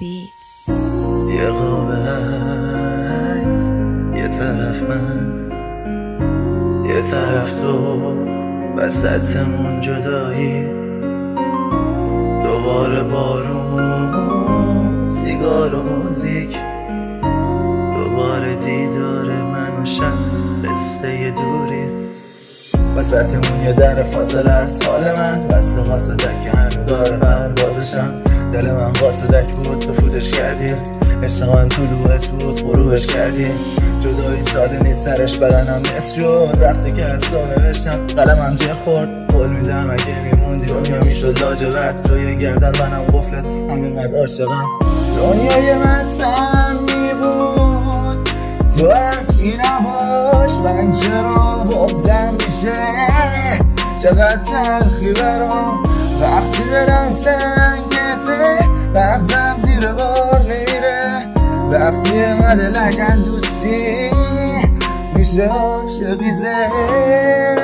Beats. یه قاب عکس، یه طرف من، یه طرف تو، وسطمون جدایی. دوباره بارون، سیگار و موزیک، دوباره دیدار من و شب، قصه دوری. وسطمون یه در فاصله است حال من، وصل قاصدک که هنو داره پروازشم. دل من قاصدک بود تو فوتش کردی، عشق من طلوعت بود غروبش کردی. جدایی ساده نیست سرش بدنم نصف شد وقتی که از تو نوشتم قلمم جه خورد. قول میدم اگه میموندی دنیا میشد لاجورد، توی گردن منم قفلت همینقدر عاشقم. دنیای من سمی بود تو حرفی نباش، من چرا بغضم میشه چقدر تلخی برام وقتی دلم تنگته، مغزم زیر بار نمیره وقتی اینقدر لجن دوستی میشه عاشقی زه.